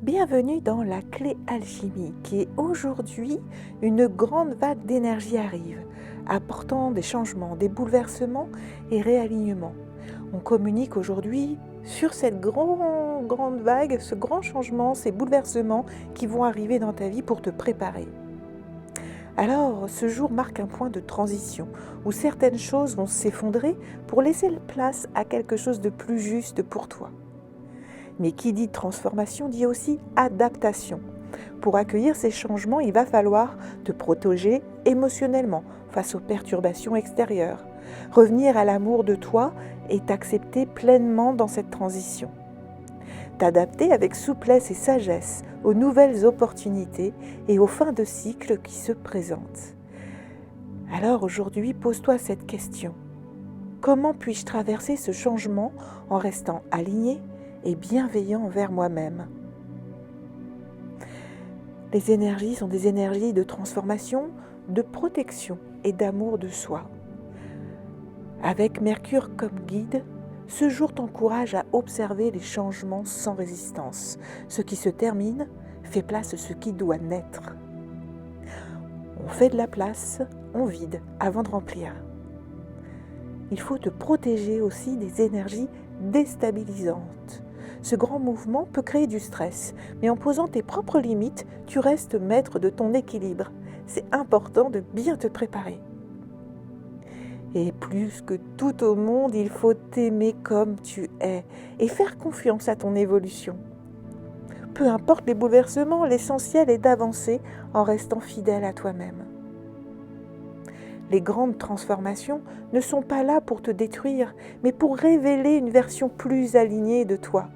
Bienvenue dans la clé alchimique et aujourd'hui, une grande vague d'énergie arrive, apportant des changements, des bouleversements et réalignements. On communique aujourd'hui sur cette grande vague, ce grand changement, ces bouleversements qui vont arriver dans ta vie pour te préparer. Alors, ce jour marque un point de transition où certaines choses vont s'effondrer pour laisser place à quelque chose de plus juste pour toi. Mais qui dit transformation dit aussi adaptation. Pour accueillir ces changements, il va falloir te protéger émotionnellement face aux perturbations extérieures, revenir à l'amour de toi et t'accepter pleinement dans cette transition. T'adapter avec souplesse et sagesse aux nouvelles opportunités et aux fins de cycle qui se présentent. Alors aujourd'hui, pose-toi cette question. Comment puis-je traverser ce changement en restant aligné et bienveillant envers moi-même? Les énergies sont des énergies de transformation, de protection et d'amour de soi. Avec Mercure comme guide, ce jour t'encourage à observer les changements sans résistance. Ce qui se termine fait place à ce qui doit naître. On fait de la place, on vide avant de remplir. Il faut te protéger aussi des énergies déstabilisantes. Ce grand mouvement peut créer du stress, mais en posant tes propres limites, tu restes maître de ton équilibre. C'est important de bien te préparer. Et plus que tout au monde, il faut t'aimer comme tu es et faire confiance à ton évolution. Peu importe les bouleversements, l'essentiel est d'avancer en restant fidèle à toi-même. Les grandes transformations ne sont pas là pour te détruire, mais pour révéler une version plus alignée de toi.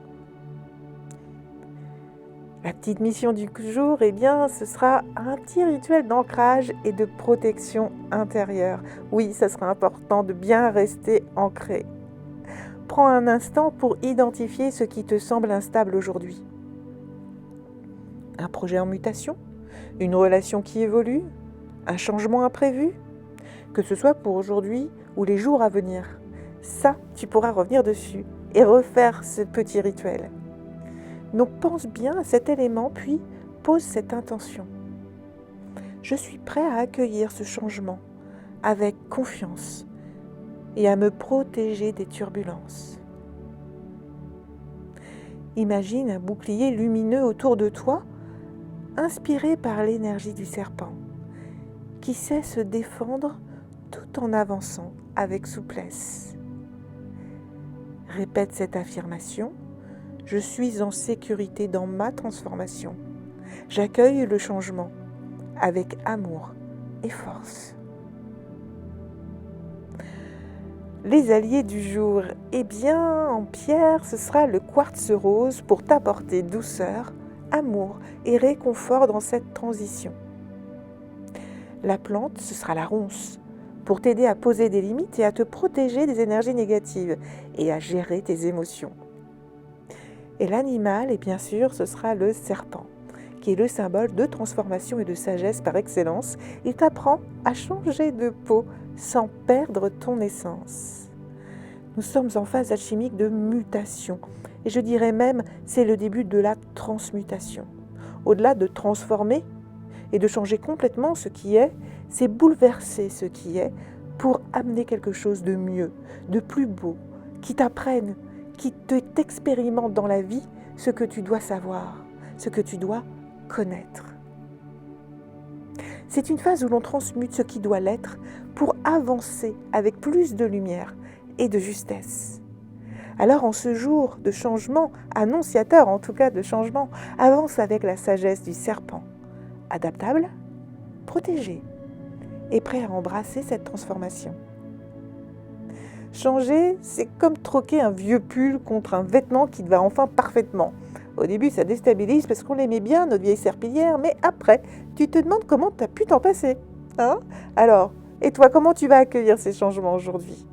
La petite mission du jour, ce sera un petit rituel d'ancrage et de protection intérieure. Oui, ça sera important de bien rester ancré. Prends un instant pour identifier ce qui te semble instable aujourd'hui. Un projet en mutation, une relation qui évolue, un changement imprévu, que ce soit pour aujourd'hui ou les jours à venir. Ça, tu pourras revenir dessus et refaire ce petit rituel. Donc pense bien à cet élément, puis pose cette intention. Je suis prêt à accueillir ce changement avec confiance et à me protéger des turbulences. Imagine un bouclier lumineux autour de toi, inspiré par l'énergie du serpent, qui sait se défendre tout en avançant avec souplesse. Répète cette affirmation. Je suis en sécurité dans ma transformation. J'accueille le changement avec amour et force. Les alliés du jour, en pierre, ce sera le quartz rose pour t'apporter douceur, amour et réconfort dans cette transition. La plante, ce sera la ronce pour t'aider à poser des limites et à te protéger des énergies négatives et à gérer tes émotions. Et l'animal, bien sûr, ce sera le serpent, qui est le symbole de transformation et de sagesse par excellence. Il t'apprend à changer de peau sans perdre ton essence. Nous sommes en phase alchimique de mutation, et je dirais même c'est le début de la transmutation. Au-delà de transformer et de changer complètement ce qui est, c'est bouleverser ce qui est pour amener quelque chose de mieux, de plus beau, qui t'apprenne, qui t'expérimente dans la vie ce que tu dois savoir, ce que tu dois connaître. C'est une phase où l'on transmute ce qui doit l'être pour avancer avec plus de lumière et de justesse. Alors en ce jour de changement, annonciateur en tout cas de changement, avance avec la sagesse du serpent, adaptable, protégé et prêt à embrasser cette transformation. Changer, c'est comme troquer un vieux pull contre un vêtement qui te va enfin parfaitement. Au début, ça déstabilise parce qu'on l'aimait bien, notre vieille serpillière, mais après, tu te demandes comment tu as pu t'en passer. Alors, et toi, comment tu vas accueillir ces changements aujourd'hui ?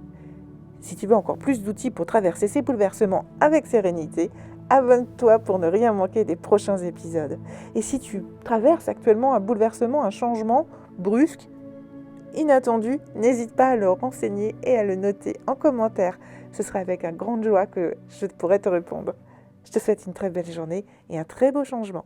Si tu veux encore plus d'outils pour traverser ces bouleversements avec sérénité, abonne-toi pour ne rien manquer des prochains épisodes. Et si tu traverses actuellement un bouleversement, un changement brusque, inattendu, n'hésite pas à le renseigner et à le noter en commentaire. Ce sera avec une grande joie que je pourrai te répondre. Je te souhaite une très belle journée et un très beau changement.